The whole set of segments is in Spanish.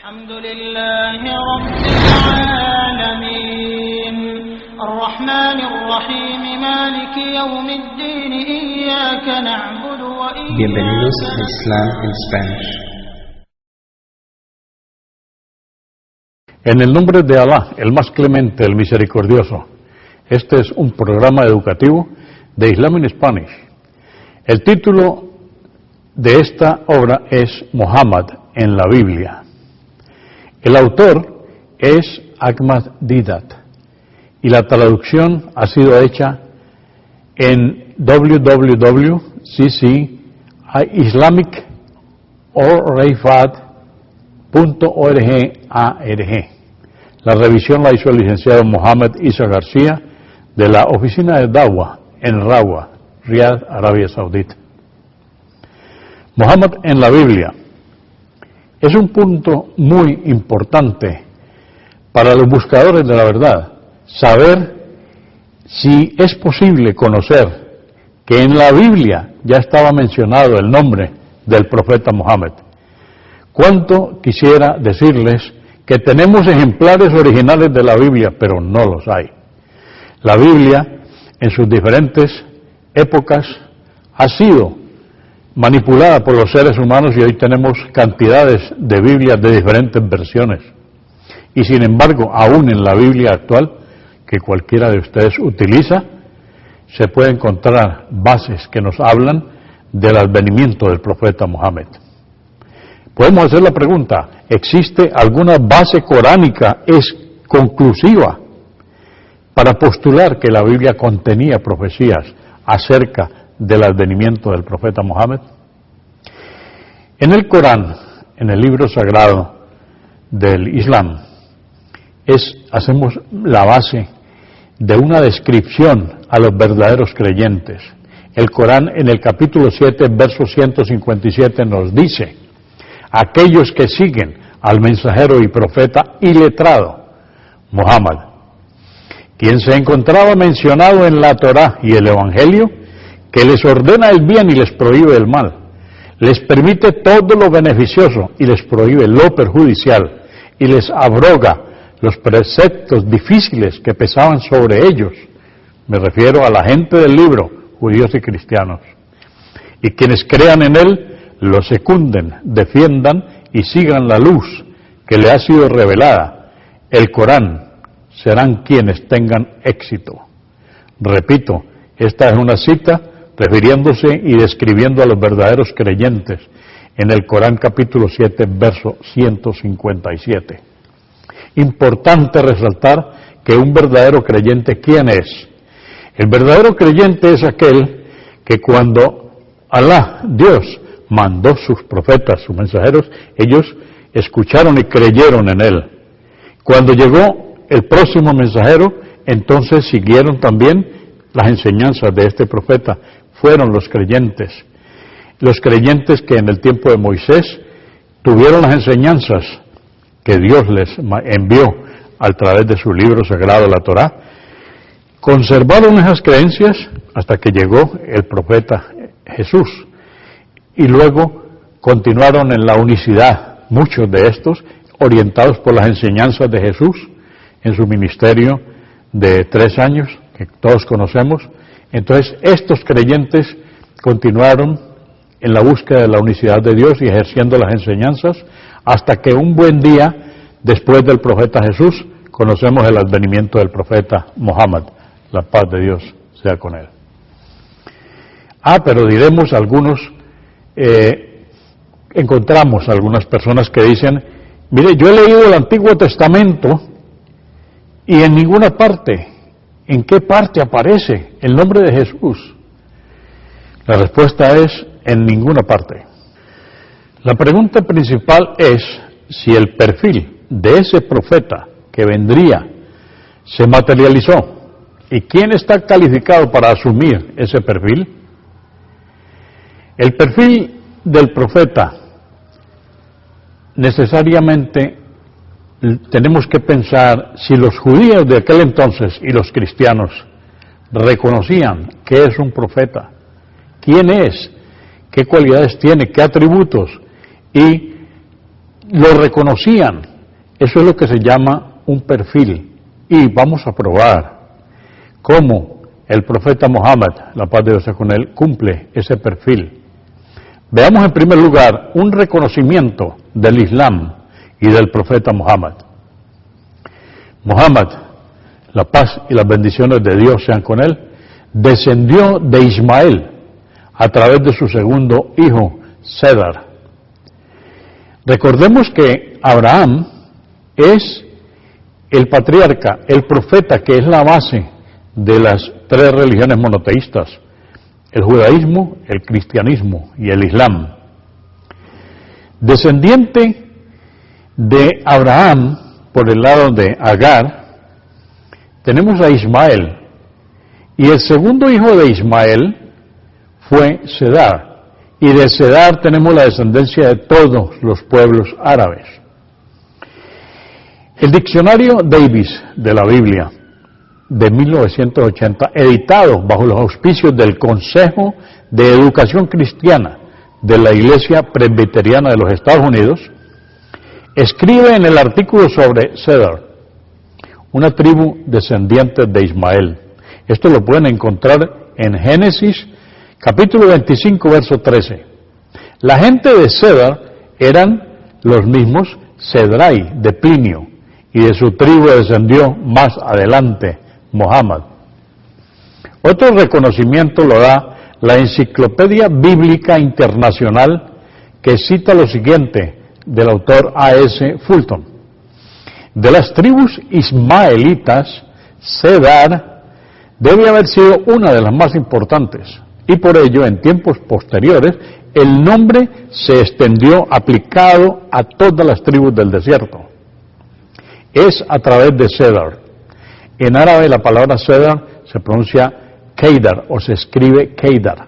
الحمد لله رب العالمين الرحمن الرحيم مالك يوم الدين إياك نعبد وإياك Bienvenidos a Islam en Spanish. En el nombre de Alá, el más clemente, el misericordioso. Este es un programa educativo de Islam en Spanish. El título de esta obra es Muhammad en la Biblia. El autor es Ahmad Deedat y la traducción ha sido hecha en www.ccislamicrifat.org. La revisión la hizo el licenciado Mohamed Isa García de la oficina de Dawah en Rawah, Riad, Arabia Saudita. Muhammad en la Biblia es un punto muy importante para los buscadores de la verdad, saber si es posible conocer que en la Biblia ya estaba mencionado el nombre del profeta Muhammad. Cuánto quisiera decirles que tenemos ejemplares originales de la Biblia, pero no los hay. La Biblia, en sus diferentes épocas, ha sido manipulada por los seres humanos y hoy tenemos cantidades de Biblias de diferentes versiones. Y sin embargo, aún en la Biblia actual, que cualquiera de ustedes utiliza, se puede encontrar bases que nos hablan del advenimiento del profeta Muhammad. Podemos hacer la pregunta, ¿existe alguna base coránica conclusiva para postular que la Biblia contenía profecías acerca del advenimiento del profeta Muhammad? En el Corán, en el libro sagrado del Islam, hacemos la base de una descripción a los verdaderos creyentes. El Corán en el capítulo 7, verso 157 nos dice: aquellos que siguen al mensajero y profeta iletrado, Muhammad, quien se encontraba mencionado en la Torá y el Evangelio, que les ordena el bien y les prohíbe el mal, les permite todo lo beneficioso y les prohíbe lo perjudicial, y les abroga los preceptos difíciles que pesaban sobre ellos. Me refiero a la gente del libro, judíos y cristianos. Y quienes crean en él, lo secunden, defiendan y sigan la luz que le ha sido revelada, el Corán, serán quienes tengan éxito. Repito, esta es una cita refiriéndose y describiendo a los verdaderos creyentes en el Corán capítulo 7, verso 157. Importante resaltar que un verdadero creyente, ¿quién es? El verdadero creyente es aquel que cuando Alá, Dios, mandó sus profetas, sus mensajeros, ellos escucharon y creyeron en él. Cuando llegó el próximo mensajero, entonces siguieron también las enseñanzas de este profeta. Fueron los creyentes que en el tiempo de Moisés tuvieron las enseñanzas que Dios les envió a través de su libro sagrado, la Torá, conservaron esas creencias hasta que llegó el profeta Jesús, y luego continuaron en la unicidad, muchos de estos orientados por las enseñanzas de Jesús en su ministerio de 3 años, que todos conocemos. Entonces, estos creyentes continuaron en la búsqueda de la unicidad de Dios y ejerciendo las enseñanzas, hasta que un buen día, después del profeta Jesús, conocemos el advenimiento del profeta Muhammad, la paz de Dios sea con él. Pero diremos algunos, encontramos algunas personas que dicen, mire, yo he leído el Antiguo Testamento y en ninguna parte, ¿en qué parte aparece el nombre de Jesús? La respuesta es, en ninguna parte. La pregunta principal es si el perfil de ese profeta que vendría se materializó. ¿Y quién está calificado para asumir ese perfil? El perfil del profeta necesariamente tenemos que pensar si los judíos de aquel entonces y los cristianos reconocían que es un profeta, quién es, qué cualidades tiene, qué atributos, y lo reconocían. Eso es lo que se llama un perfil. Y vamos a probar cómo el profeta Mohammed, la paz de Dios sea con él, cumple ese perfil. Veamos en primer lugar un reconocimiento del Islam y del profeta Mohammed. Mohammed, la paz y las bendiciones de Dios sean con él, descendió de Ismael a través de su segundo hijo, Cedar. Recordemos que Abraham es el patriarca, el profeta, que es la base de las tres religiones monoteístas: el judaísmo, el cristianismo y el islam. Descendiente de Abraham por el lado de Agar tenemos a Ismael, y el segundo hijo de Ismael fue Cedar, y de Cedar tenemos la descendencia de todos los pueblos árabes. El diccionario Davis de la Biblia de 1980, editado bajo los auspicios del Consejo de Educación Cristiana de la Iglesia Presbiteriana de los Estados Unidos, escribe en el artículo sobre Cedar, una tribu descendiente de Ismael. Esto lo pueden encontrar en Génesis capítulo 25, verso 13. La gente de Cedar eran los mismos Cedrai de Plinio, y de su tribu descendió más adelante Mohammed. Otro reconocimiento lo da la Enciclopedia Bíblica Internacional, que cita lo siguiente del autor A.S. Fulton: de las tribus ismaelitas, Cedar debe haber sido una de las más importantes, y por ello en tiempos posteriores el nombre se extendió aplicado a todas las tribus del desierto. Es a través de Cedar. En árabe la palabra Cedar se pronuncia Keidar o se escribe Keidar.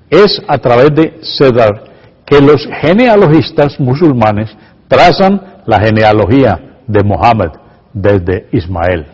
Es a través de Cedar que los genealogistas musulmanes trazan la genealogía de Mohammed desde Ismael.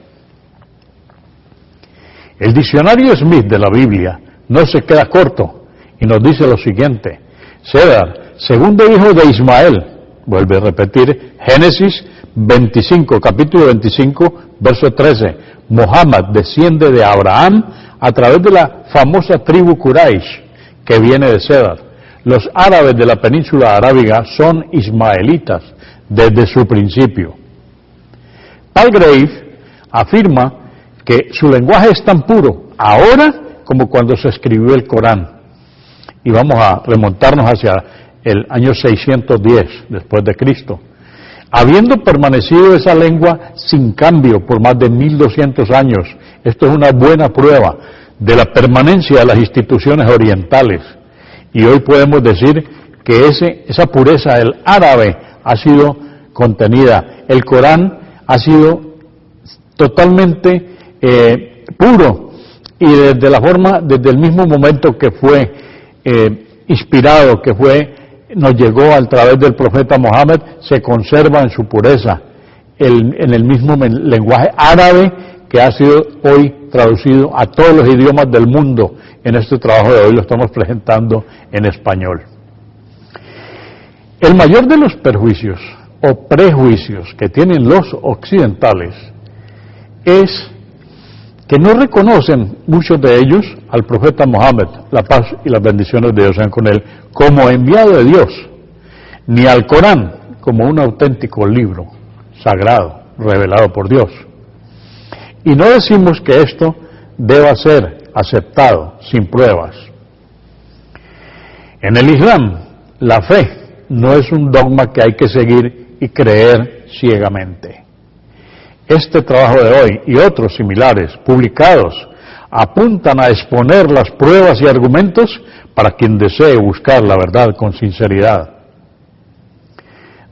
El diccionario Smith de la Biblia no se queda corto y nos dice lo siguiente: Cedar, segundo hijo de Ismael, vuelve a repetir Génesis 25, capítulo 25, verso 13. Mohammed desciende de Abraham a través de la famosa tribu Quraysh, que viene de Cedar. Los árabes de la península arábiga son ismaelitas desde su principio. Palgrave afirma que su lenguaje es tan puro ahora como cuando se escribió el Corán. Y vamos a remontarnos hacia el año 610 después de Cristo. Habiendo permanecido esa lengua sin cambio por más de 1200 años, esto es una buena prueba de la permanencia de las instituciones orientales. Y hoy podemos decir que esa pureza del árabe ha sido contenida. El Corán ha sido totalmente puro, y desde el mismo momento que fue inspirado, nos llegó a través del profeta Mohammed, se conserva en su pureza, en el mismo lenguaje árabe que ha sido hoy traducido a todos los idiomas del mundo. En este trabajo de hoy lo estamos presentando en español. El mayor de los perjuicios o prejuicios que tienen los occidentales es que no reconocen muchos de ellos al profeta Mohammed, la paz y las bendiciones de Dios sean con él, como enviado de Dios, ni al Corán como un auténtico libro sagrado, revelado por Dios. Y no decimos que esto deba ser aceptado sin pruebas. En el Islam, la fe no es un dogma que hay que seguir y creer ciegamente. Este trabajo de hoy y otros similares publicados apuntan a exponer las pruebas y argumentos para quien desee buscar la verdad con sinceridad.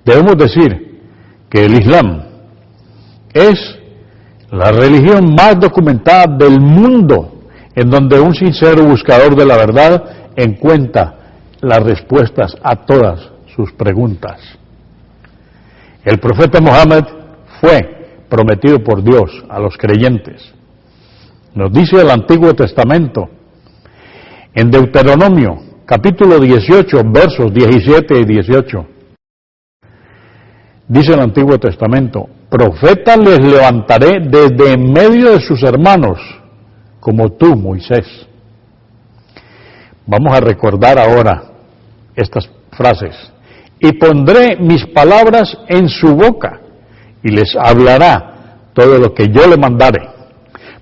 Debemos decir que el Islam es la religión más documentada del mundo, en donde un sincero buscador de la verdad encuentra las respuestas a todas sus preguntas. El profeta Mohammed fue prometido por Dios a los creyentes. Nos dice el Antiguo Testamento, en Deuteronomio, capítulo 18, versos 17 y 18. Dice el Antiguo Testamento, profeta les levantaré desde en medio de sus hermanos, como tú, Moisés. Vamos a recordar ahora estas frases. Y pondré mis palabras en su boca, y les hablará todo lo que yo le mandare.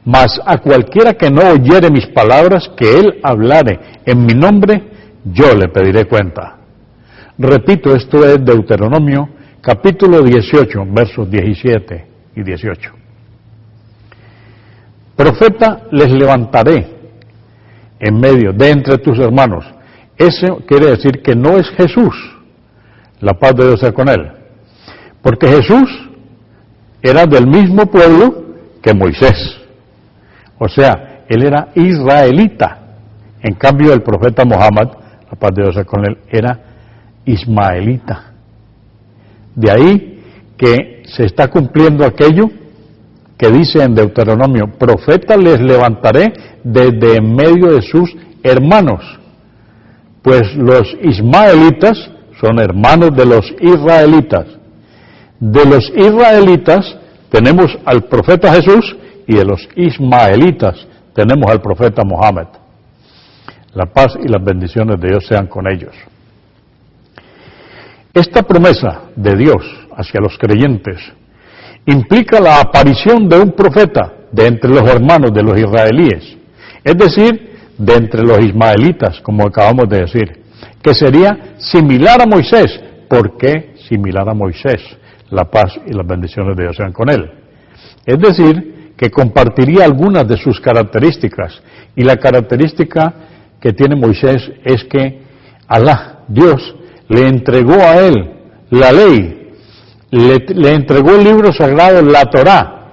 Mas a cualquiera que no oyere mis palabras, que él hablare en mi nombre, yo le pediré cuenta. Repito, esto es Deuteronomio, capítulo 18, versos 17 y 18. Profeta les levantaré en medio de entre tus hermanos. Eso quiere decir que no es Jesús, la paz de Dios sea con él, porque Jesús era del mismo pueblo que Moisés, o sea, él era israelita. En cambio, el profeta Mohammed, la paz de Dios sea con él, era ismaelita. De ahí que se está cumpliendo aquello que dice en Deuteronomio, profeta les levantaré desde en medio de sus hermanos, pues los ismaelitas son hermanos de los israelitas. De los israelitas tenemos al profeta Jesús y de los ismaelitas tenemos al profeta Mohammed. La paz y las bendiciones de Dios sean con ellos. Esta promesa de Dios hacia los creyentes implica la aparición de un profeta de entre los hermanos de los israelíes, es decir, de entre los ismaelitas, como acabamos de decir, que sería similar a Moisés. ¿Por qué similar a Moisés? La paz y las bendiciones de Dios sean con él. Es decir, que compartiría algunas de sus características, y la característica que tiene Moisés es que Alá, Dios, le entregó a él la ley, le entregó el libro sagrado, la Torá.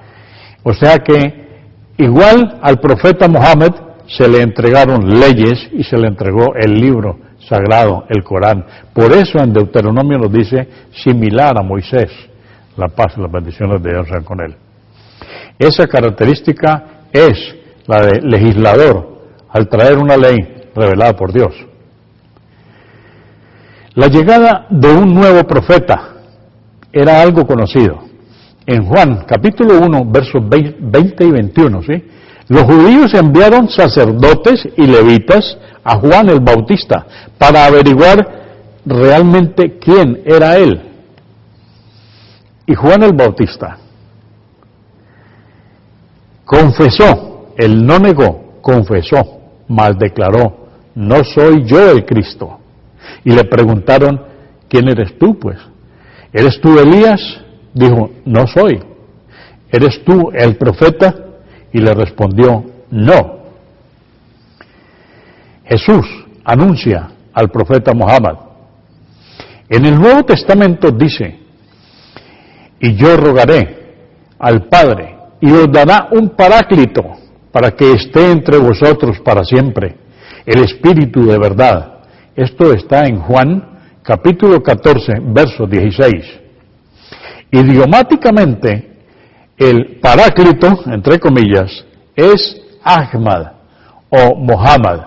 O sea que igual al profeta Mohammed se le entregaron leyes y se le entregó el libro sagrado, el Corán. Por eso en Deuteronomio nos dice similar a Moisés. La paz y las bendiciones de Dios sean con él. Esa característica es la de legislador al traer una ley revelada por Dios. La llegada de un nuevo profeta era algo conocido. En Juan, capítulo 1, versos 20 y 21, ¿sí? Los judíos enviaron sacerdotes y levitas a Juan el Bautista para averiguar realmente quién era él. Y Juan el Bautista confesó, él no negó, confesó, mas declaró, no soy yo el Cristo. Y le preguntaron, ¿quién eres tú, pues? ¿Eres tú Elías? Dijo, no soy. ¿Eres tú el profeta? Y le respondió, no. Jesús anuncia al profeta Mohammed. En el Nuevo Testamento dice, y yo rogaré al Padre, y os dará un paráclito, para que esté entre vosotros para siempre, el Espíritu de verdad. Esto está en Juan, capítulo 14, verso 16. Idiomáticamente, el paráclito, entre comillas, es Ahmad o Mohammed.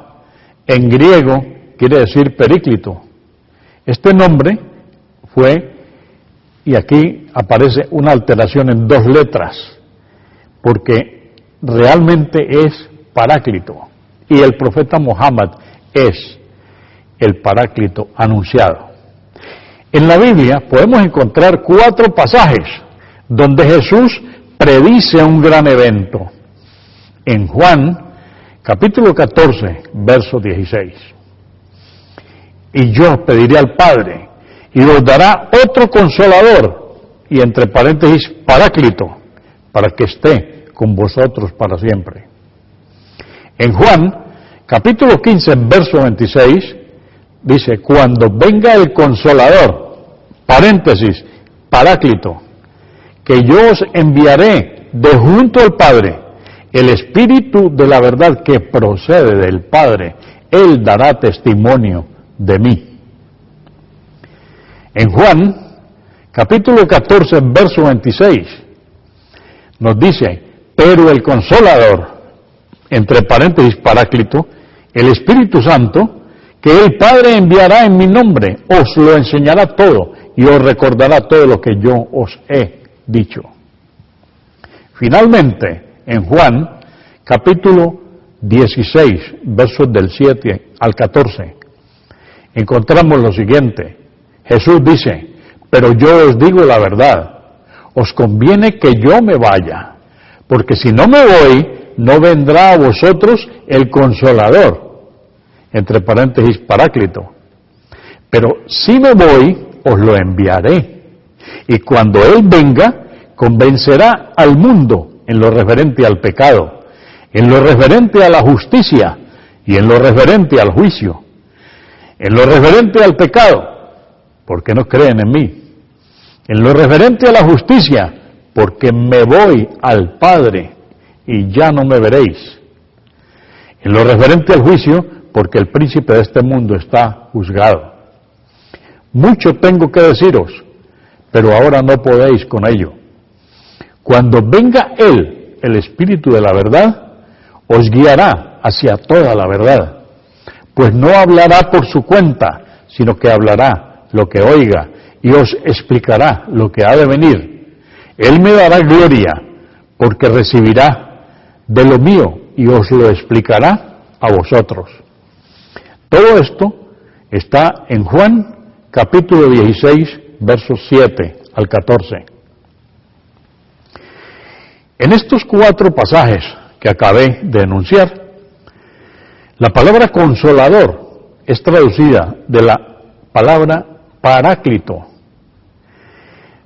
En griego quiere decir períclito. Este nombre fue, y aquí aparece una alteración en 2 letras, porque realmente es paráclito. Y el profeta Mohammed es el paráclito anunciado. En la Biblia podemos encontrar 4 pasajes donde Jesús predice un gran evento. En Juan, capítulo 14, verso 16. Y yo pediré al Padre, y os dará otro consolador, y entre paréntesis, paráclito, para que esté con vosotros para siempre. En Juan, capítulo 15, verso 26, dice, cuando venga el consolador, paréntesis, paráclito, que yo os enviaré de junto al Padre, el Espíritu de la verdad que procede del Padre, Él dará testimonio de mí. En Juan, capítulo 14, verso 26, nos dice, pero el consolador, entre paréntesis, paráclito, el Espíritu Santo, que el Padre enviará en mi nombre, os lo enseñará todo y os recordará todo lo que yo os he dicho. Finalmente, en Juan, capítulo 16, versos del 7 al 14, encontramos lo siguiente. Jesús dice, pero yo os digo la verdad, os conviene que yo me vaya, porque si no me voy, no vendrá a vosotros el Consolador, entre paréntesis, Paráclito. Pero si me voy, os lo enviaré. Y cuando Él venga, convencerá al mundo en lo referente al pecado, en lo referente a la justicia y en lo referente al juicio. En lo referente al pecado, porque no creen en mí. En lo referente a la justicia, porque me voy al Padre y ya no me veréis. En lo referente al juicio, porque el príncipe de este mundo está juzgado. Mucho tengo que deciros, pero ahora no podéis con ello. Cuando venga Él, el Espíritu de la verdad, os guiará hacia toda la verdad, pues no hablará por su cuenta, sino que hablará lo que oiga y os explicará lo que ha de venir. Él me dará gloria, porque recibirá de lo mío y os lo explicará a vosotros. Todo esto está en Juan capítulo 16, versos 7 al 14. En estos 4 pasajes que acabé de enunciar, la palabra consolador es traducida de la palabra paráclito.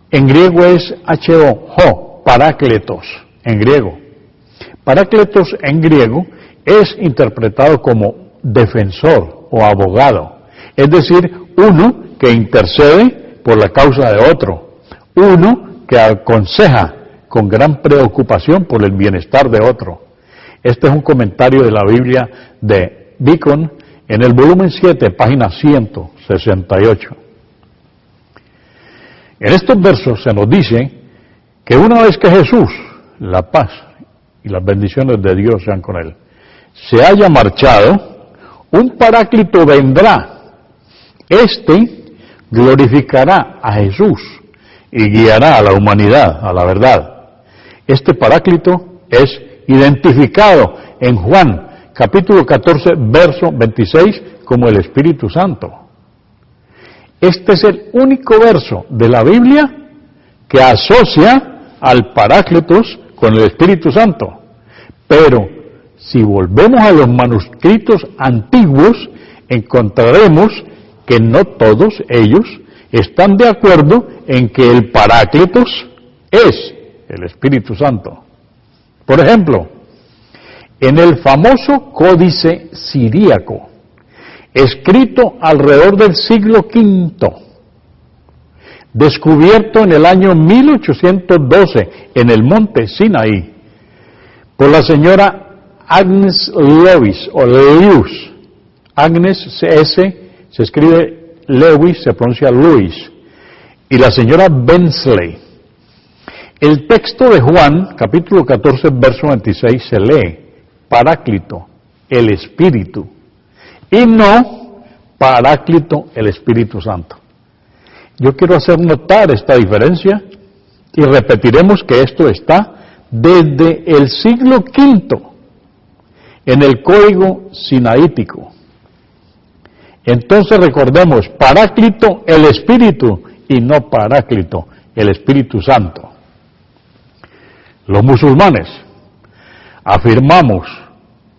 En griego es ho, parácletos, en griego. Parácletos en griego es interpretado como defensor o abogado, es decir, uno que intercede por la causa de otro, uno que aconseja con gran preocupación por el bienestar de otro. Este es un comentario de la Biblia de Beacon en el volumen 7, página 168. En estos versos se nos dice que una vez que Jesús, la paz y las bendiciones de Dios sean con él, se haya marchado, un paráclito vendrá. Este glorificará a Jesús y guiará a la humanidad a la verdad. Este paráclito es identificado en Juan capítulo 14, verso 26 como el Espíritu Santo. Este es el único verso de la Biblia que asocia al Paráclitos con el Espíritu Santo. Pero si volvemos a los manuscritos antiguos, encontraremos que no todos ellos están de acuerdo en que el Paráclitos es el Espíritu Santo. Por ejemplo, en el famoso Códice Siríaco, escrito alrededor del siglo V, descubierto en el año 1812 en el monte Sinaí, por la señora Agnes Lewis, o Lewis. Agnes se escribe Lewis, se pronuncia Lewis, y la señora Bensley. El texto de Juan, capítulo 14, verso 26, se lee Paráclito, el Espíritu, y no Paráclito, el Espíritu Santo. Yo quiero hacer notar esta diferencia y repetiremos que esto está desde el siglo V en el código sinaítico. Entonces recordemos, Paráclito, el Espíritu, y no Paráclito, el Espíritu Santo. Los musulmanes afirmamos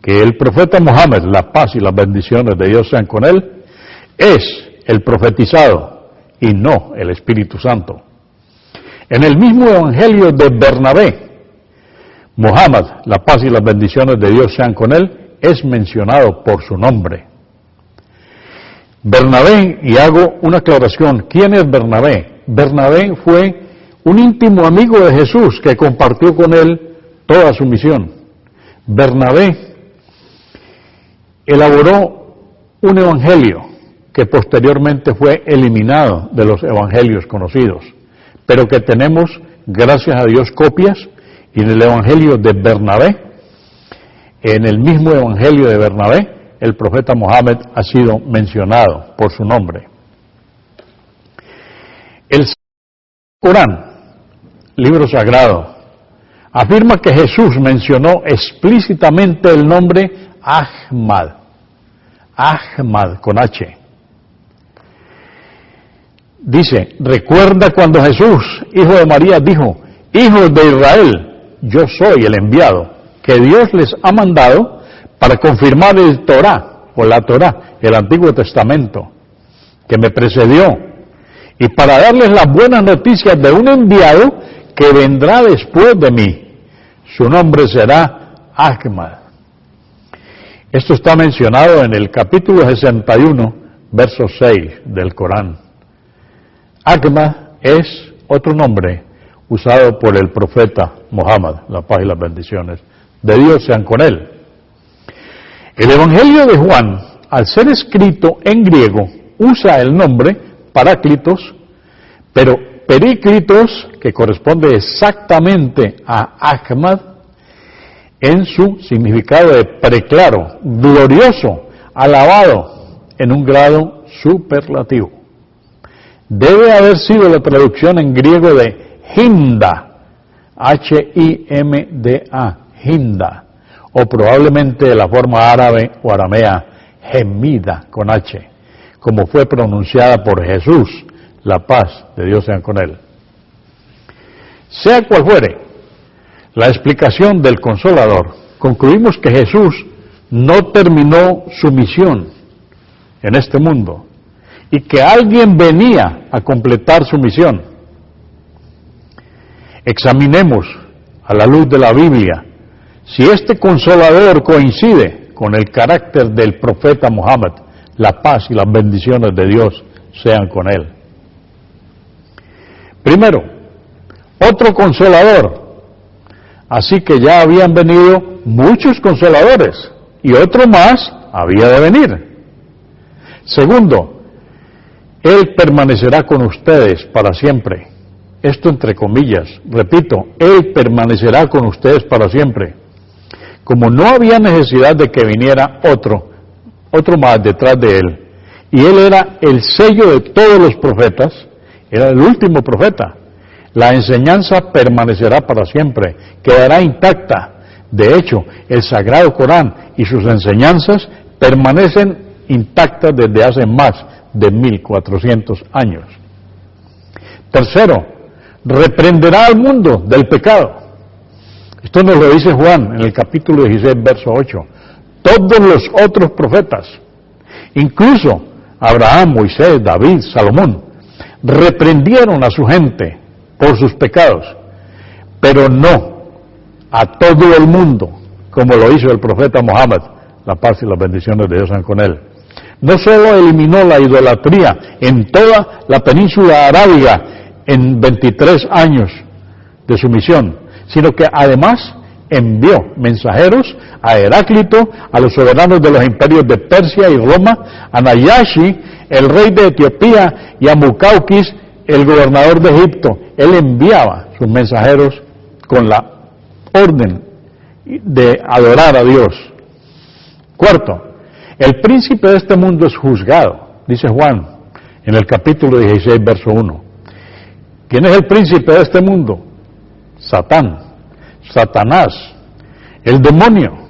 que el profeta Mohammed, la paz y las bendiciones de Dios sean con él, es el profetizado y no el Espíritu Santo. En el mismo evangelio de Bernabé, Mohammed, la paz y las bendiciones de Dios sean con él, es mencionado por su nombre. Bernabé, y hago una aclaración, ¿quién es Bernabé? Bernabé fue un íntimo amigo de Jesús que compartió con él toda su misión. Bernabé elaboró un evangelio que posteriormente fue eliminado de los evangelios conocidos, pero que tenemos, gracias a Dios, copias, y en el evangelio de Bernabé, en el mismo evangelio de Bernabé, el profeta Mohammed ha sido mencionado por su nombre. El Corán, libro sagrado, afirma que Jesús mencionó explícitamente el nombre Ahmad, Ahmad con H. Dice, recuerda cuando Jesús, hijo de María, dijo, hijos de Israel, yo soy el enviado, que Dios les ha mandado para confirmar el Torá, o la Torá, el Antiguo Testamento, que me precedió, y para darles las buenas noticias de un enviado que vendrá después de mí. Su nombre será Ahmad. Esto está mencionado en el capítulo 61, verso 6 del Corán. Ahmad es otro nombre usado por el profeta Mohammed, la paz y las bendiciones de Dios sean con él. El Evangelio de Juan, al ser escrito en griego, usa el nombre Paráclitos, pero Períclitos, que corresponde exactamente a Ahmad, en su significado de preclaro, glorioso, alabado, en un grado superlativo. Debe haber sido la traducción en griego de Hinda, H-I-M-D-A, Hinda, o probablemente la forma árabe o aramea, gemida, con H, como fue pronunciada por Jesús, la paz de Dios sea con él. Sea cual fuere la explicación del Consolador, concluimos que Jesús no terminó su misión en este mundo y que alguien venía a completar su misión. Examinemos a la luz de la Biblia si este Consolador coincide con el carácter del profeta Mohammed, la paz y las bendiciones de Dios sean con él. Primero, otro Consolador. Así que ya habían venido muchos consoladores y otro más había de venir. Segundo, Él permanecerá con ustedes para siempre. Esto entre comillas, repito, Él permanecerá con ustedes para siempre. Como no había necesidad de que viniera otro más detrás de Él, y Él era el sello de todos los profetas, era el último profeta, la enseñanza permanecerá para siempre, quedará intacta. De hecho, el Sagrado Corán y sus enseñanzas permanecen intactas desde hace más de 1400 años. Tercero, reprenderá al mundo del pecado. Esto nos lo dice Juan en el capítulo 16, verso 8. Todos los otros profetas, incluso Abraham, Moisés, David, Salomón, reprendieron a su gente por sus pecados, pero no a todo el mundo, como lo hizo el profeta Mohammed, la paz y las bendiciones de Dios sean con él. No solo eliminó la idolatría en toda la península arábiga en 23 años de su misión, sino que además envió mensajeros a Heráclito, a los soberanos de los imperios de Persia y Roma, a Nayashi, el rey de Etiopía, y a Mucaukis, el gobernador de Egipto. Él enviaba sus mensajeros con la orden de adorar a Dios. Cuarto, el príncipe de este mundo es juzgado, dice Juan en el capítulo 16, verso 1. ¿Quién es el príncipe de este mundo? Satanás, el demonio.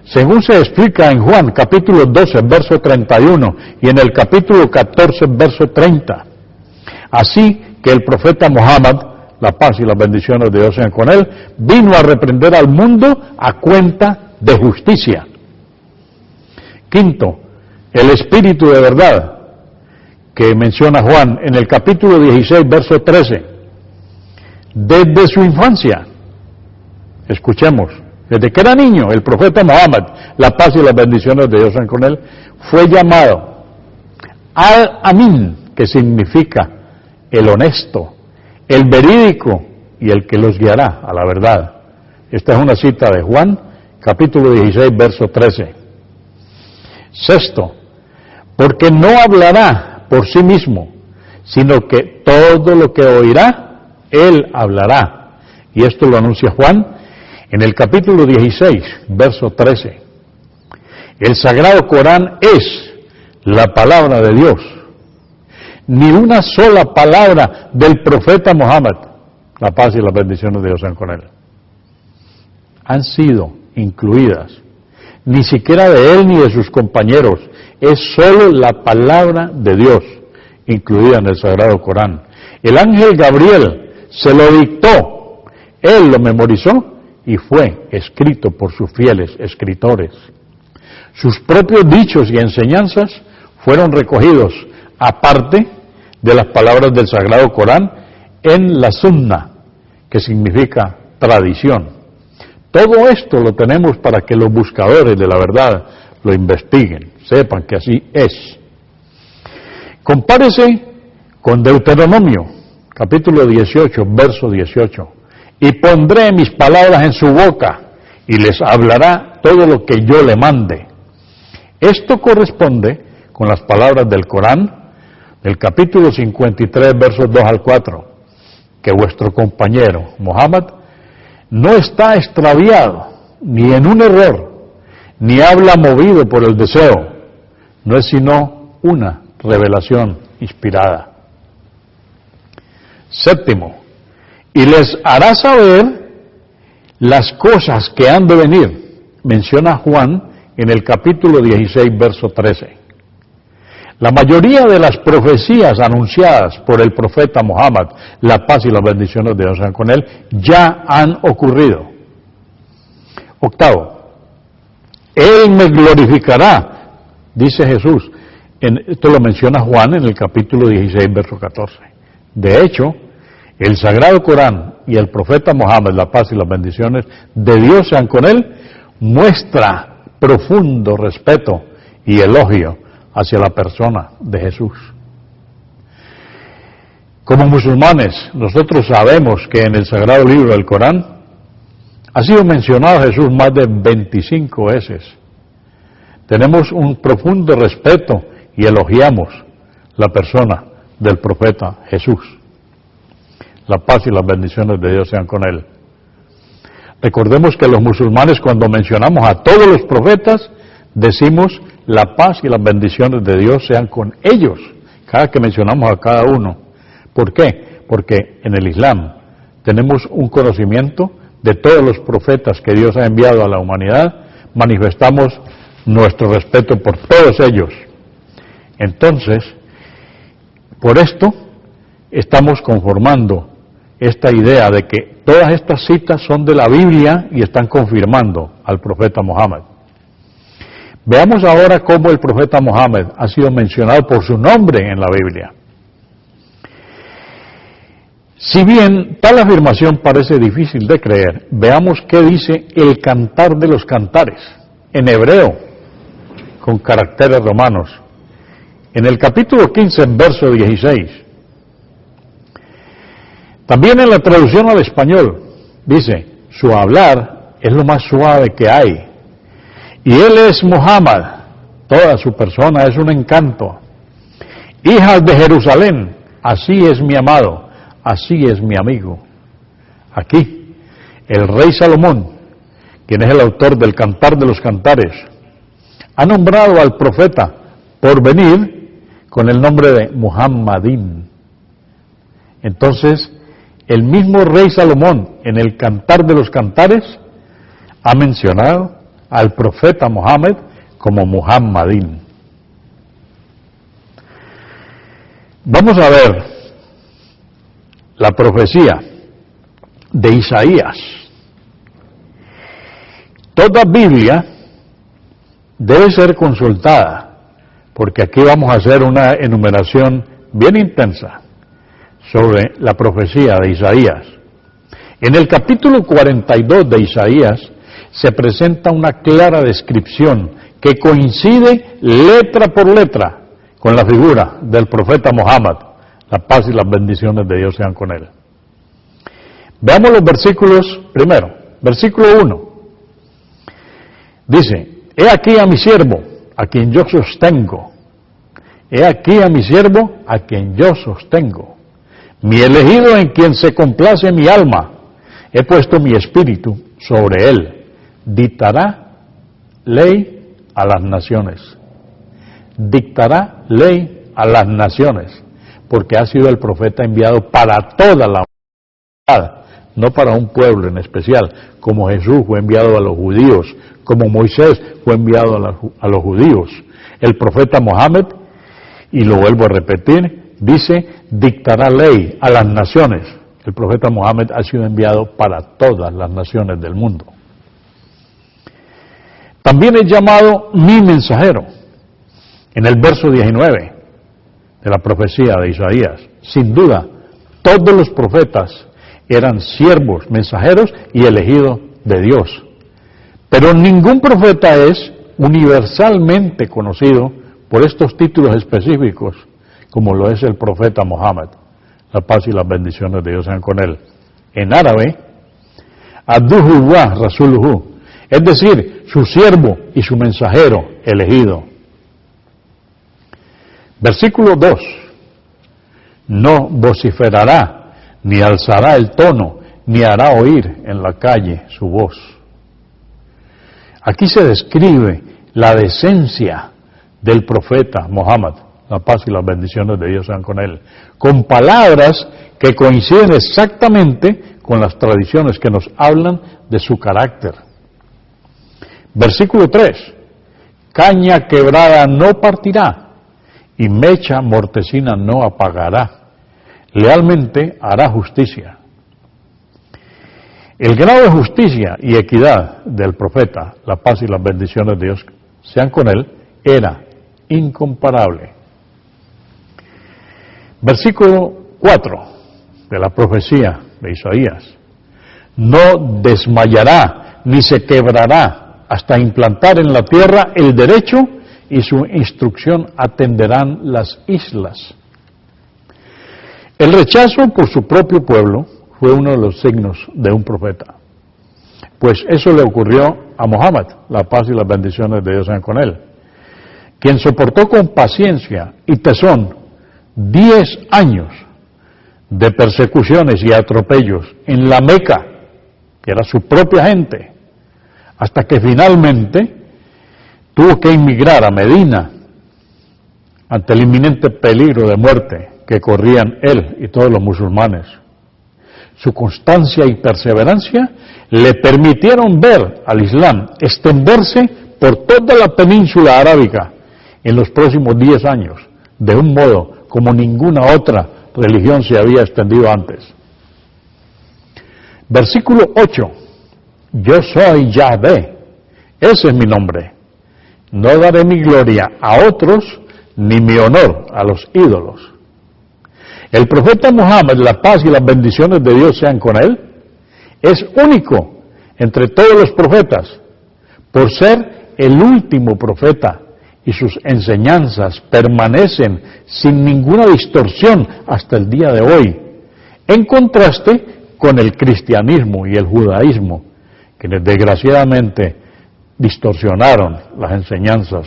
Según se explica en Juan capítulo 12, verso 31 y en el capítulo 14, verso 30. Así que el profeta Mohammed, la paz y las bendiciones de Dios sean con él, vino a reprender al mundo a cuenta de justicia. Quinto, el Espíritu de verdad, que menciona Juan en el capítulo 16, verso 13. Desde su infancia, escuchemos, desde que era niño, el profeta Mohammed, la paz y las bendiciones de Dios sean con él, fue llamado Al-Amin, que significa el honesto, el verídico y el que los guiará a la verdad. Esta es una cita de Juan, capítulo 16, verso 13. Sexto, porque no hablará por sí mismo, sino que todo lo que oirá, él hablará. Y esto lo anuncia Juan en el capítulo 16, verso 13. El Sagrado Corán es la palabra de Dios. Ni una sola palabra del profeta Muhammad, la paz y las bendiciones de Dios sean con él, han sido incluidas. Ni siquiera de él ni de sus compañeros. Es solo la palabra de Dios incluida en el Sagrado Corán. El ángel Gabriel se lo dictó, él lo memorizó y fue escrito por sus fieles escritores. Sus propios dichos y enseñanzas fueron recogidos, aparte de las palabras del Sagrado Corán, en la Sunna, que significa tradición. Todo esto lo tenemos para que los buscadores de la verdad lo investiguen, sepan que así es. Compárese con Deuteronomio, capítulo 18, verso 18. Y pondré mis palabras en su boca, y les hablará todo lo que yo le mande. Esto corresponde con las palabras del Corán, del capítulo 53, versos 2 al 4, que vuestro compañero, Muhammad, no está extraviado, ni en un error, ni habla movido por el deseo, no es sino una revelación inspirada. Séptimo, y les hará saber las cosas que han de venir, menciona Juan en el capítulo 16, verso 13. La mayoría de las profecías anunciadas por el profeta Muhammad, la paz y las bendiciones de Dios sean con él, ya han ocurrido. Octavo, él me glorificará, dice Jesús. Esto lo menciona Juan en el capítulo 16, verso 14. De hecho, el Sagrado Corán y el profeta Muhammad, la paz y las bendiciones de Dios sean con él, muestra profundo respeto y elogio hacia la persona de Jesús. Como musulmanes, nosotros sabemos que en el Sagrado Libro del Corán ha sido mencionado Jesús más de 25 veces. Tenemos un profundo respeto y elogiamos la persona del profeta Jesús. La paz y las bendiciones de Dios sean con él. Recordemos que los musulmanes, cuando mencionamos a todos los profetas, decimos la paz y las bendiciones de Dios sean con ellos, cada que mencionamos a cada uno. ¿Por qué? Porque en el Islam tenemos un conocimiento de todos los profetas que Dios ha enviado a la humanidad, manifestamos nuestro respeto por todos ellos. Entonces, por esto estamos conformando esta idea de que todas estas citas son de la Biblia y están confirmando al profeta Muhammad. Veamos ahora cómo el profeta Muhammad ha sido mencionado por su nombre en la Biblia. Si bien tal afirmación parece difícil de creer, veamos qué dice el Cantar de los Cantares, en hebreo, con caracteres romanos. En el capítulo 15, en verso 16. También en la traducción al español, dice, su hablar es lo más suave que hay. Y él es Muhammad, toda su persona es un encanto. Hijas de Jerusalén, así es mi amado, así es mi amigo. Aquí, el rey Salomón, quien es el autor del Cantar de los Cantares, ha nombrado al profeta por venir con el nombre de Muhammadín. Entonces, el mismo rey Salomón, en el Cantar de los Cantares, ha mencionado al profeta Muhammad como Muhammadín. Vamos a ver la profecía de Isaías. Toda Biblia debe ser consultada, porque aquí vamos a hacer una enumeración bien intensa sobre la profecía de Isaías. En el capítulo 42 de Isaías se presenta una clara descripción que coincide letra por letra con la figura del profeta Muhammad, la paz y las bendiciones de Dios sean con él. Veamos los versículos primero. Versículo 1. Dice, he aquí a mi siervo, a quien yo sostengo. He aquí a mi siervo, a quien yo sostengo. Mi elegido en quien se complace mi alma. He puesto mi espíritu sobre él. Dictará ley a las naciones. Dictará ley a las naciones, porque ha sido el profeta enviado para toda la humanidad, no para un pueblo en especial, como Jesús fue enviado a los judíos, como Moisés fue enviado a los judíos. El profeta Mohammed, y lo vuelvo a repetir, dice, dictará ley a las naciones. El profeta Mohammed ha sido enviado para todas las naciones del mundo. También es llamado mi mensajero, en el verso 19 de la profecía de Isaías. Sin duda, todos los profetas eran siervos, mensajeros y elegidos de Dios. Pero ningún profeta es universalmente conocido por estos títulos específicos, como lo es el profeta Mohammed. La paz y las bendiciones de Dios sean con él. En árabe, Abduhu wa Rasuluhu, es decir, su siervo y su mensajero elegido. Versículo 2. No vociferará, ni alzará el tono, ni hará oír en la calle su voz. Aquí se describe la decencia del profeta Mohammed, la paz y las bendiciones de Dios sean con él, con palabras que coinciden exactamente con las tradiciones que nos hablan de su carácter. Versículo 3. Caña quebrada no partirá, y mecha mortecina no apagará. Lealmente hará justicia. El grado de justicia y equidad del profeta, la paz y las bendiciones de Dios sean con él, era incomparable. Versículo 4 de la profecía de Isaías. No desmayará ni se quebrará hasta implantar en la tierra el derecho, y su instrucción atenderán las islas. El rechazo por su propio pueblo fue uno de los signos de un profeta. Pues eso le ocurrió a Mohammed, la paz y las bendiciones de Dios sean con él, quien soportó con paciencia y tesón 10 años de persecuciones y atropellos en la Meca, que era su propia gente, hasta que finalmente tuvo que emigrar a Medina ante el inminente peligro de muerte que corrían él y todos los musulmanes. Su constancia y perseverancia le permitieron ver al Islam extenderse por toda la península arábica en los próximos 10 años, de un modo como ninguna otra religión se había extendido antes. Versículo 8. Yo soy Yahvé, ese es mi nombre. No daré mi gloria a otros, ni mi honor a los ídolos. El profeta Mohammed, la paz y las bendiciones de Dios sean con él, es único entre todos los profetas, por ser el último profeta, y sus enseñanzas permanecen sin ninguna distorsión hasta el día de hoy, en contraste con el cristianismo y el judaísmo, quienes desgraciadamente distorsionaron las enseñanzas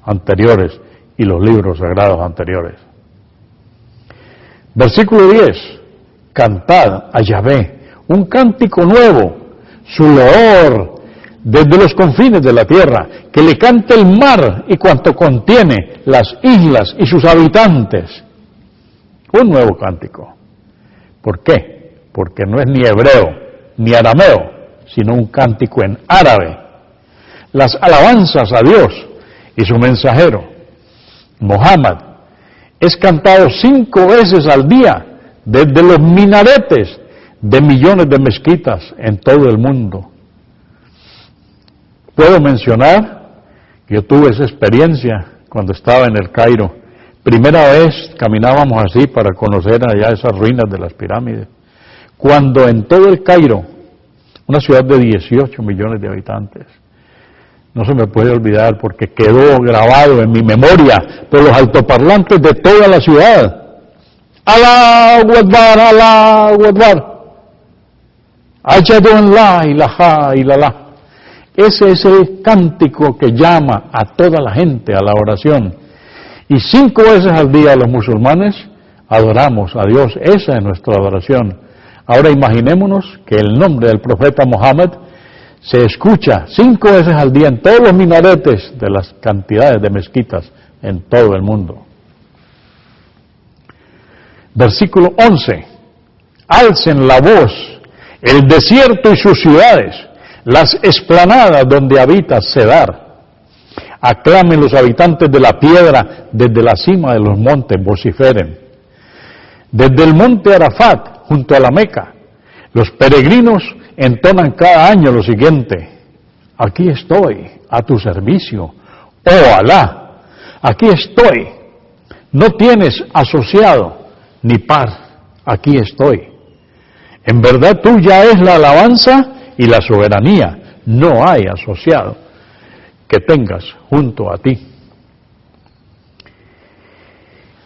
anteriores y los libros sagrados anteriores. Versículo 10. Cantad a Yahvé un cántico nuevo, su loor desde los confines de la tierra, que le cante el mar y cuanto contiene, las islas y sus habitantes. Un nuevo cántico. ¿Por qué? Porque no es ni hebreo ni arameo, sino un cántico en árabe. Las alabanzas a Dios y su mensajero, Mohammed, es cantado 5 veces al día desde los minaretes de millones de mezquitas en todo el mundo. Puedo mencionar, yo tuve esa experiencia cuando estaba en el Cairo. Primera vez caminábamos así para conocer allá esas ruinas de las pirámides. Cuando en todo el Cairo, una ciudad de 18 millones de habitantes, no se me puede olvidar porque quedó grabado en mi memoria por los altoparlantes de toda la ciudad. Allahu Akbar, Allahu Akbar. Ashhadu an la ilaha illallah. Ese es el cántico que llama a toda la gente a la oración. Y 5 veces al día los musulmanes adoramos a Dios. Esa es nuestra adoración. Ahora imaginémonos que el nombre del profeta Mohammed se escucha 5 veces al día en todos los minaretes de las cantidades de mezquitas en todo el mundo. Versículo 11. Alcen la voz, el desierto y sus ciudades, las explanadas donde habita Cedar. Aclamen los habitantes de la piedra, desde la cima de los montes vociferen. Desde el monte Arafat, junto a la Meca, los peregrinos entonan cada año lo siguiente: aquí estoy, a tu servicio, oh Alá, aquí estoy, no tienes asociado ni par, aquí estoy. En verdad tuya es la alabanza y la soberanía, no hay asociado que tengas junto a ti.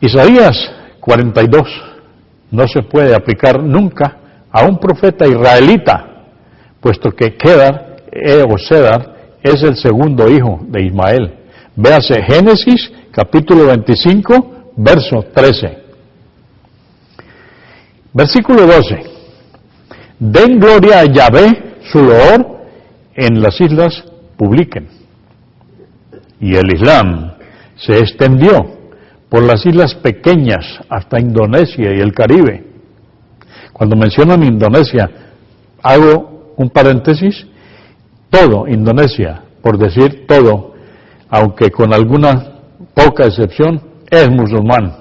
Isaías 42 no se puede aplicar nunca a un profeta israelita, puesto que Cedar es el segundo hijo de Ismael. Véase Génesis capítulo 25, verso 13. Versículo 12. Den gloria a Yahvé, su loor, en las islas publiquen. Y el Islam se extendió por las islas pequeñas hasta Indonesia y el Caribe. Cuando mencionan Indonesia, hago un paréntesis, todo Indonesia, por decir todo, aunque con alguna poca excepción, es musulmán.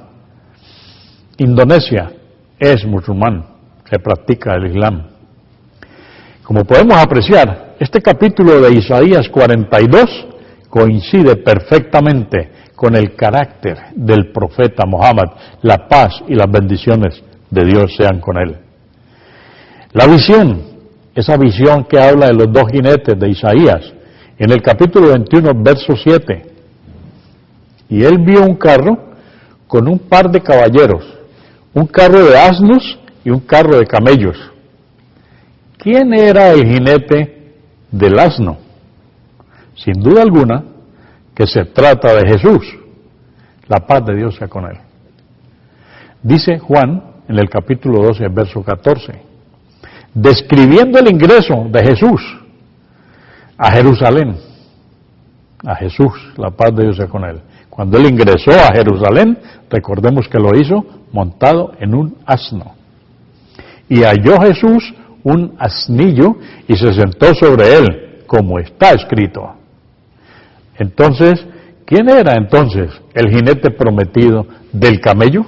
Indonesia es musulmán, se practica el Islam. Como podemos apreciar, este capítulo de Isaías 42 coincide perfectamente con el carácter del profeta Muhammad. La paz y las bendiciones de Dios sean con él. La visión, esa visión que habla de los 2 jinetes de Isaías, en el capítulo 21, verso 7. Y él vio un carro con un par de caballeros, un carro de asnos y un carro de camellos. ¿Quién era el jinete del asno? Sin duda alguna que se trata de Jesús. La paz de Dios sea con él. Dice Juan en el capítulo 12, verso 14, describiendo el ingreso de Jesús a Jerusalén. A Jesús, la paz de Dios sea con él. Cuando él ingresó a Jerusalén, recordemos que lo hizo montado en un asno. Y halló Jesús un asnillo y se sentó sobre él, como está escrito. Entonces, ¿quién era entonces el jinete prometido del camello?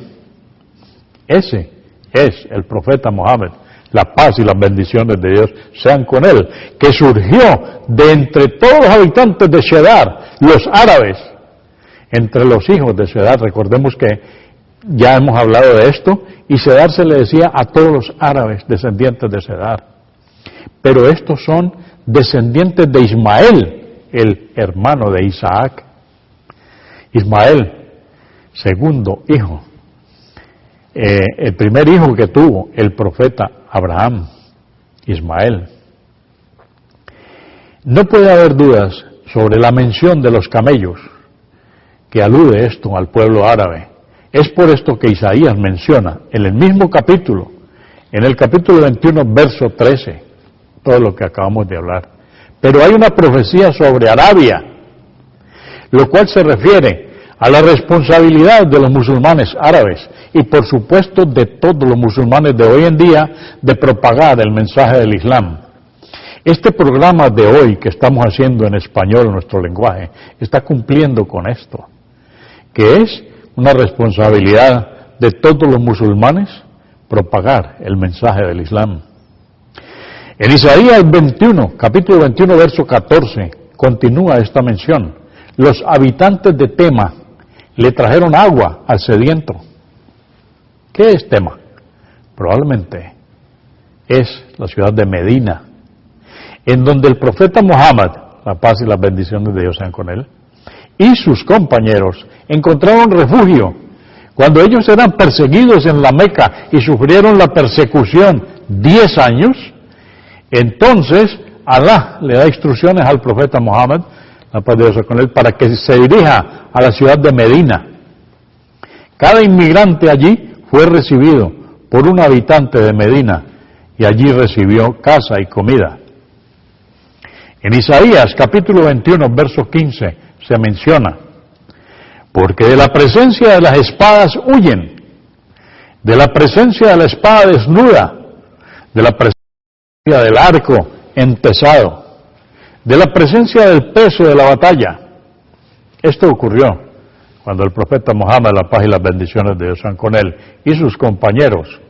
Ese es el profeta Muhammad. La paz y las bendiciones de Dios sean con él, que surgió de entre todos los habitantes de Cedar, los árabes, entre los hijos de Cedar. Recordemos que ya hemos hablado de esto, y Cedar se le decía a todos los árabes descendientes de Cedar. Pero estos son descendientes de Ismael, el hermano de Isaac. Ismael, segundo hijo. El primer hijo que tuvo el profeta Abraham, Ismael. No puede haber dudas sobre la mención de los camellos, que alude esto al pueblo árabe. Es por esto que Isaías menciona en el mismo capítulo, en el capítulo 21, verso 13, todo lo que acabamos de hablar. Pero hay una profecía sobre Arabia, lo cual se refiere a la responsabilidad de los musulmanes árabes y por supuesto de todos los musulmanes de hoy en día de propagar el mensaje del Islam. Este programa de hoy que estamos haciendo en español, nuestro lenguaje, está cumpliendo con esto, que es una responsabilidad de todos los musulmanes propagar el mensaje del Islam. En Isaías 21, capítulo 21, verso 14, continúa esta mención. Los habitantes de Tema le trajeron agua al sediento. ¿Qué es Tema? Probablemente es la ciudad de Medina, en donde el profeta Muhammad, la paz y las bendiciones de Dios sean con él, y sus compañeros encontraron refugio cuando ellos eran perseguidos en la Meca y sufrieron la persecución 10 años. Entonces Alá le da instrucciones al profeta Muhammad, la paz de Dios sea con él, para que se dirija a la ciudad de Medina. Cada inmigrante allí fue recibido por un habitante de Medina y allí recibió casa y comida. En Isaías capítulo 21, verso 15, se menciona: porque de la presencia de las espadas huyen, de la presencia de la espada desnuda, de la presencia del arco entesado, de la presencia del peso de la batalla. Esto ocurrió cuando el profeta Muhammad, la paz y las bendiciones de Dios sean con él, y sus compañeros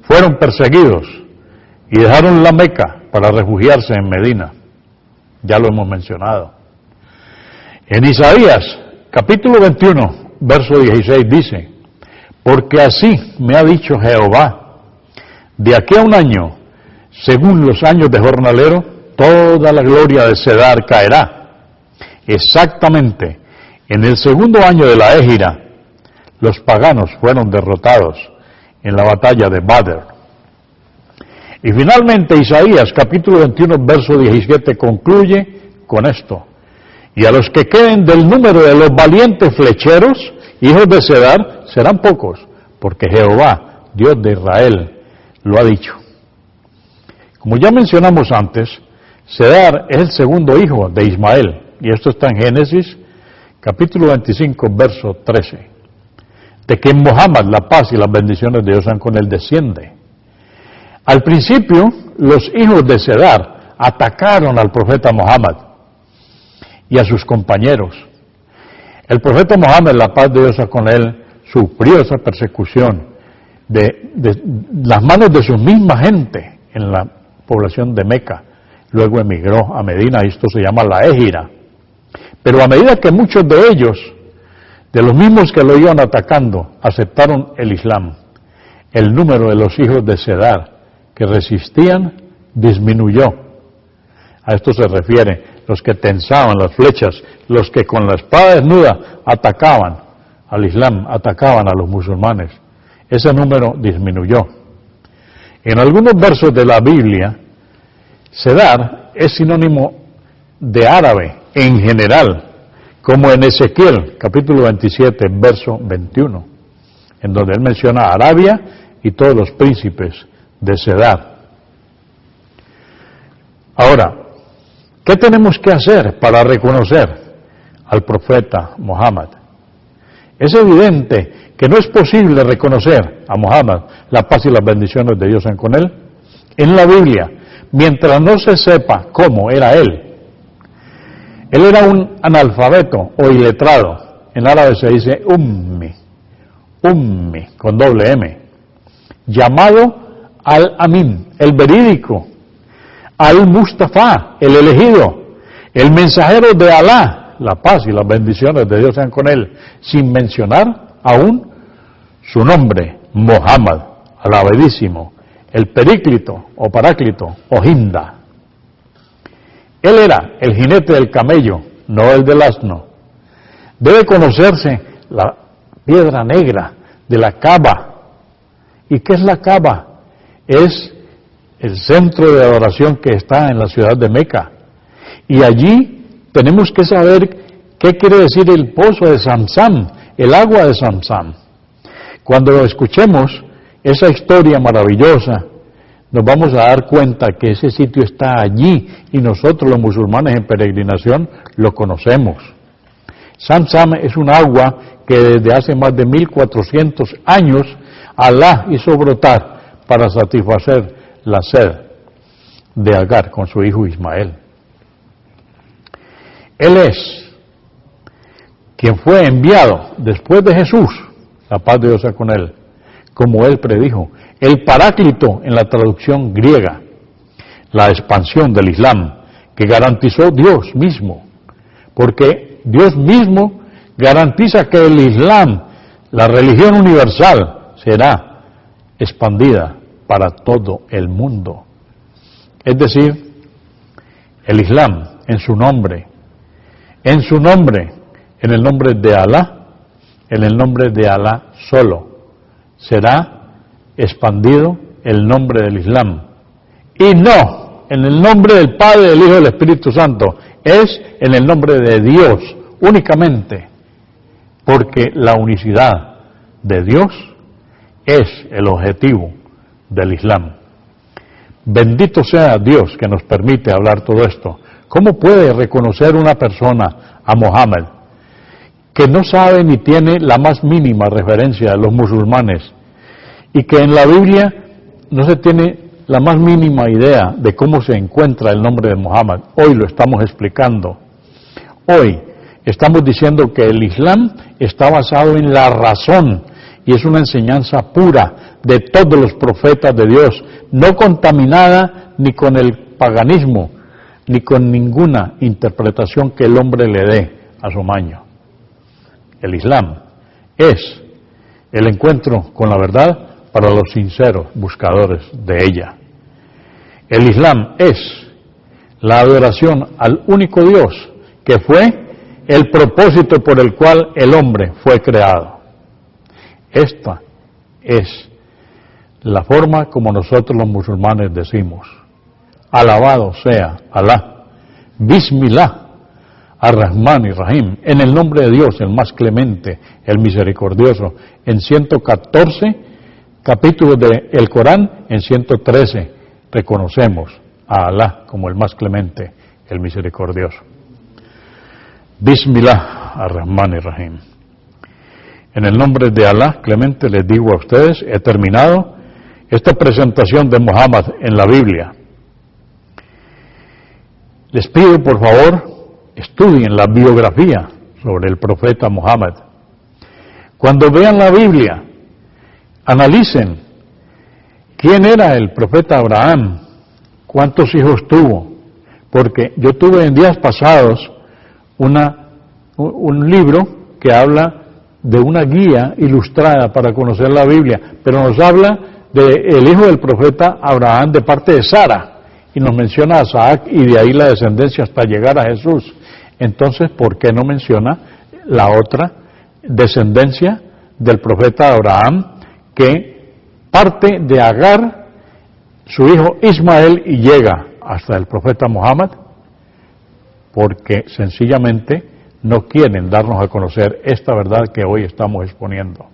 fueron perseguidos y dejaron la Meca para refugiarse en Medina. Ya lo hemos mencionado. En Isaías capítulo 21, verso 16 dice: porque así me ha dicho Jehová, de aquí a un año, según los años de jornalero, toda la gloria de Cedar caerá. Exactamente, en el segundo año de la Égira, los paganos fueron derrotados en la batalla de Badr. Y finalmente Isaías capítulo 21, verso 17 concluye con esto: y a los que queden del número de los valientes flecheros, hijos de Cedar, serán pocos, porque Jehová, Dios de Israel, lo ha dicho. Como ya mencionamos antes, Cedar es el segundo hijo de Ismael, y esto está en Génesis capítulo 25, verso 13, de que Muhammad, la paz y las bendiciones de Dios sean con él, desciende. Al principio, los hijos de Cedar atacaron al profeta Muhammad y a sus compañeros. El profeta Muhammad, la paz de Dios sea con él, sufrió esa persecución de las manos de su misma gente en la población de Meca. Luego emigró a Medina, y esto se llama la Égira. Pero a medida que muchos de ellos, de los mismos que lo iban atacando, aceptaron el Islam, el número de los hijos de Cedar que resistían disminuyó. A esto se refiere los que tensaban las flechas, los que con la espada desnuda atacaban al Islam, atacaban a los musulmanes. Ese número disminuyó. En algunos versos de la Biblia, Cedar es sinónimo de árabe en general, como en Ezequiel capítulo 27, verso 21, en donde él menciona a Arabia y todos los príncipes de Cedar. Ahora, ¿qué tenemos que hacer para reconocer al profeta Muhammad? Es evidente que no es posible reconocer a Muhammad, la paz y las bendiciones de Dios sean con él, en la Biblia, mientras no se sepa cómo era él. Él era un analfabeto o iletrado. En árabe se dice ummi, con doble M, llamado al-Amin, el verídico, al-Mustafa, el elegido, el mensajero de Alá, la paz y las bendiciones de Dios sean con él, sin mencionar aún su nombre, Muhammad, alabadísimo, el períclito o paráclito o Hinda. Él era el jinete del camello, no el del asno. Debe conocerse la piedra negra de la Kaaba. ¿Y qué es la Kaaba? Es el centro de adoración que está en la ciudad de Meca. Y allí tenemos que saber qué quiere decir el pozo de Zamzam, el agua de Zamzam. Cuando escuchemos esa historia maravillosa, nos vamos a dar cuenta que ese sitio está allí y nosotros los musulmanes en peregrinación lo conocemos. Zamzam es un agua que desde hace más de 1400 años Alá hizo brotar para satisfacer la sed de Agar con su hijo Ismael. Él es quien fue enviado después de Jesús, la paz de Dios sea con él, como él predijo, el paráclito en la traducción griega, la expansión del Islam, que garantizó Dios mismo, porque Dios mismo garantiza que el Islam, la religión universal, será expandida para todo el mundo. Es decir, el Islam en su nombre, en el nombre de Alá, en el nombre de Alá solo, será expandido el nombre del Islam. Y no en el nombre del Padre, del Hijo y del Espíritu Santo, es en el nombre de Dios únicamente, porque la unicidad de Dios es el objetivo del Islam. Bendito sea Dios que nos permite hablar todo esto, ¿Cómo puede reconocer una persona a Mohammed que no sabe ni tiene la más mínima referencia de los musulmanes y que en la Biblia no se tiene la más mínima idea de cómo se encuentra el nombre de Mohammed? Hoy lo estamos explicando. Hoy estamos diciendo que el Islam está basado en la razón y es una enseñanza pura de todos los profetas de Dios, no contaminada ni con el paganismo, ni con ninguna interpretación que el hombre le dé a su maño. El Islam es el encuentro con la verdad para los sinceros buscadores de ella. El Islam es la adoración al único Dios, que fue el propósito por el cual el hombre fue creado. Esta es la forma como nosotros los musulmanes decimos: alabado sea Alá, Bismillah, Ar-Rahman y Rahim, en el nombre de Dios, el más clemente, el misericordioso. En 114 capítulos del Corán, en 113 reconocemos a Alá como el más clemente, el misericordioso. Bismillah, Ar-Rahman y Rahim. En el nombre de Alá clemente les digo a ustedes, he terminado esta presentación de Mohammed en la Biblia. Les pido por favor, estudien la biografía sobre el profeta Mohammed. Cuando vean la Biblia, analicen quién era el profeta Abraham, cuántos hijos tuvo, porque yo tuve en días pasados un libro que habla de una guía ilustrada para conocer la Biblia, pero nos habla del hijo del profeta Abraham de parte de Sara, y nos menciona a Isaac y de ahí la descendencia hasta llegar a Jesús. Entonces, ¿por qué no menciona la otra descendencia del profeta Abraham, que parte de Agar, su hijo Ismael, y llega hasta el profeta Mohammed? Porque sencillamente no quieren darnos a conocer esta verdad que hoy estamos exponiendo.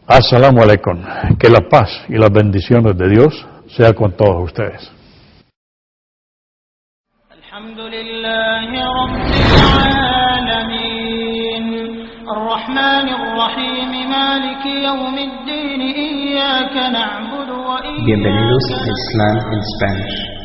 As-salamu alaykum. Que la paz y las bendiciones de Dios sea con todos ustedes. Alhamdulillahi Rabbil Alamin, Ar-Rahmanir Rahim, Maliki Yawmiddin, Iyyaka na'budu wa iyyaka nasta'in. Bienvenidos a Islam en Spanish.